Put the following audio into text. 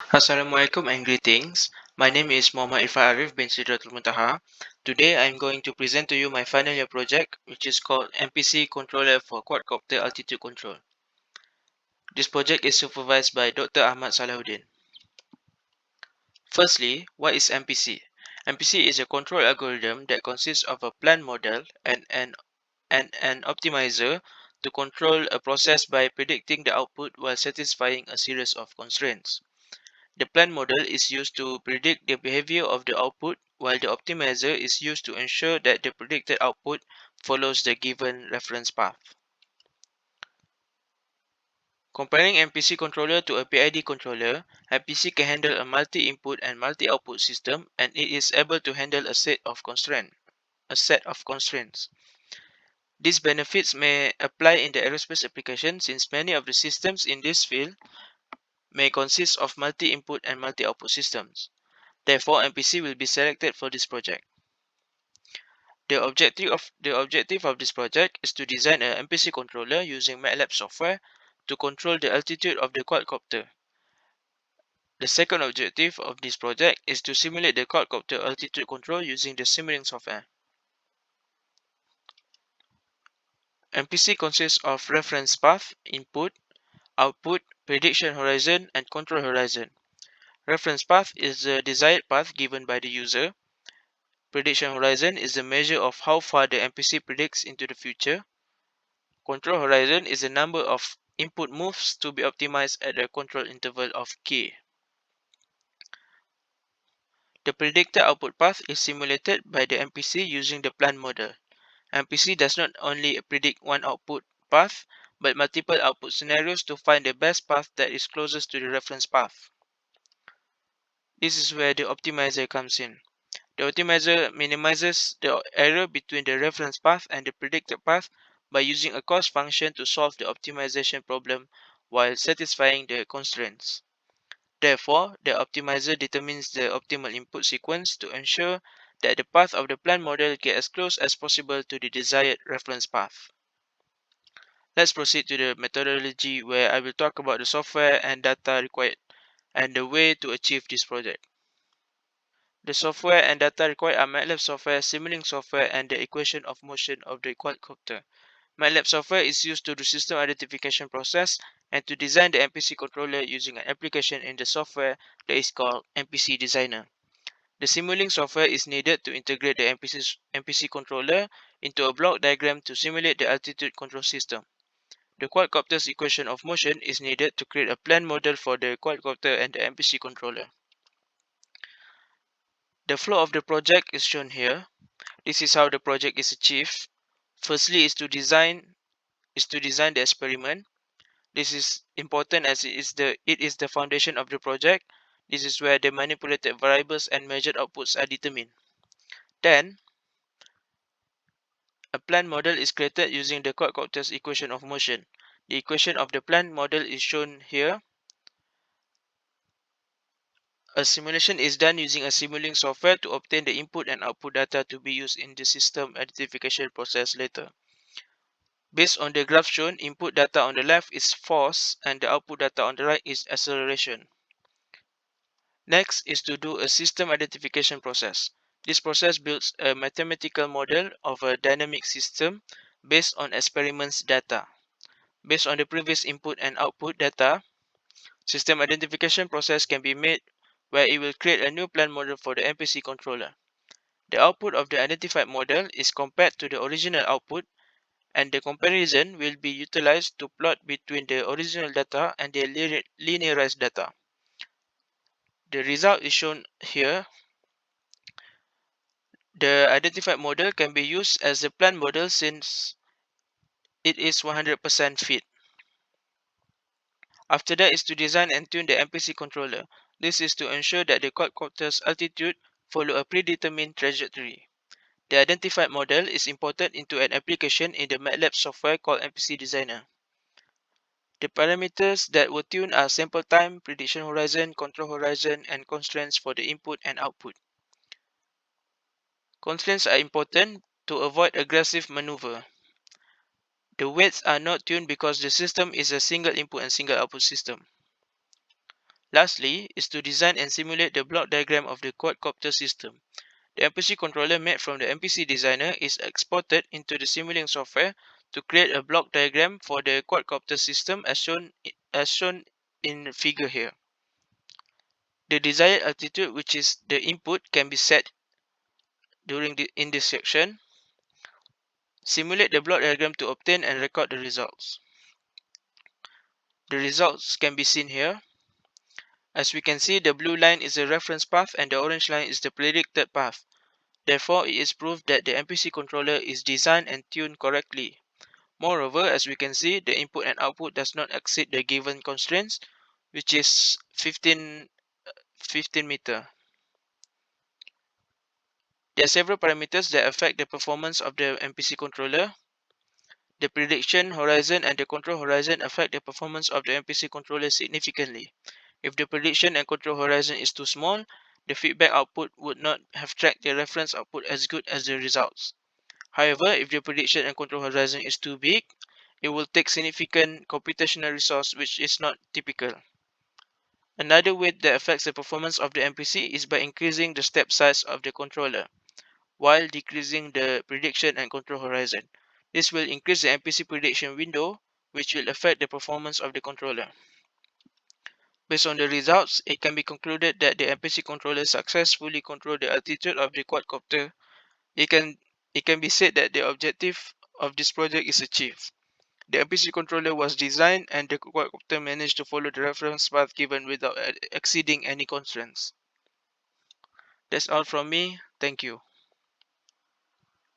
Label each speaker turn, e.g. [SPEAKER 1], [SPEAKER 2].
[SPEAKER 1] Assalamualaikum and greetings. My name is Muhammad Irfan Arif bin Sidratul Muntaha. Today I am going to present to you my final year project, which is called MPC Controller for Quadcopter Altitude Control. This project is supervised by Dr. Ahmad Salahuddin. Firstly, what is MPC? MPC is a control algorithm that consists of a plan model and an optimizer to control a process by predicting the output while satisfying a series of constraints. The plan model is used to predict the behavior of the output, while the optimizer is used to ensure that the predicted output follows the given reference path. Comparing MPC controller to a PID controller, MPC can handle a multi-input and multi-output system, and it is able to handle a set of constraints. These benefits may apply in the aerospace application since many of the systems in this field may consist of multi-input and multi-output systems. Therefore, MPC will be selected for this project. The objective of this project is to design an MPC controller using MATLAB software to control the altitude of the quadcopter. The second objective of this project is to simulate the quadcopter altitude control using the simulating software. MPC consists of reference path, input, output, prediction horizon, and control horizon. Reference path is the desired path given by the user. Prediction horizon is the measure of how far the MPC predicts into the future. Control horizon is the number of input moves to be optimized at a control interval of k. The predicted output path is simulated by the MPC using the plan model. MPC does not only predict one output path, but multiple output scenarios to find the best path that is closest to the reference path. This is where the optimizer comes in. The optimizer minimizes the error between the reference path and the predicted path by using a cost function to solve the optimization problem while satisfying the constraints. Therefore, the optimizer determines the optimal input sequence to ensure that the path of the plan model gets as close as possible to the desired reference path. Let's proceed to the methodology where I will talk about the software and data required and the way to achieve this project. The software and data required are MATLAB software, simulating software, and the equation of motion of the quadcopter. MATLAB software is used to do system identification process and to design the MPC controller using an application in the software that is called MPC Designer. The simulating software is needed to integrate the MPC controller into a block diagram to simulate the altitude control system. The quadcopter's equation of motion is needed to create a plan model for the quadcopter and the MPC controller. The flow of the project is shown here. This is how the project is achieved. Firstly is to design the experiment. This is important as it is the foundation of the project. This is where the manipulated variables and measured outputs are determined. Then, a plan model is created using the quadcopter's equation of motion. The equation of the plan model is shown here. A simulation is done using a simulating software to obtain the input and output data to be used in the system identification process later. Based on the graph shown, input data on the left is force and the output data on the right is acceleration. Next is to do a system identification process. This process builds a mathematical model of a dynamic system based on experiments data. Based on the previous input and output data, system identification process can be made where it will create a new plan model for the MPC controller. The output of the identified model is compared to the original output, and the comparison will be utilized to plot between the original data and the linearized data. The result is shown here. The identified model can be used as a plan model since it is 100% fit. After that is to design and tune the MPC controller. This is to ensure that the quadcopter's altitude follow a predetermined trajectory. The identified model is imported into an application in the MATLAB software called MPC Designer. The parameters that were tuned are sample time, prediction horizon, control horizon, and constraints for the input and output. Constraints are important to avoid aggressive maneuver. The weights are not tuned because the system is a single input and single output system. Lastly is to design and simulate the block diagram of the quadcopter system. The MPC controller made from the MPC designer is exported into the simulating software to create a block diagram for the quadcopter system as shown in the figure here. The desired altitude, which is the input, can be set in this section. Simulate the block diagram to obtain and record the results. The results can be seen here. As we can see, the blue line is the reference path and the orange line is the predicted path. Therefore, it is proof that the MPC controller is designed and tuned correctly. Moreover, as we can see, the input and output does not exceed the given constraints, which is 15 meter. There are several parameters that affect the performance of the MPC controller. The prediction horizon and the control horizon affect the performance of the MPC controller significantly. If the prediction and control horizon is too small, the feedback output would not have tracked the reference output as good as the results. However, if the prediction and control horizon is too big, it will take significant computational resource, which is not typical. Another way that affects the performance of the MPC is by increasing the step size of the controller, while decreasing the prediction and control horizon. This will increase the MPC prediction window, which will affect the performance of the controller. Based on the results, it can be concluded that the MPC controller successfully controlled the altitude of the quadcopter. It can be said that the objective of this project is achieved. The MPC controller was designed and the quadcopter managed to follow the reference path given without exceeding any constraints. That's all from me. Thank you.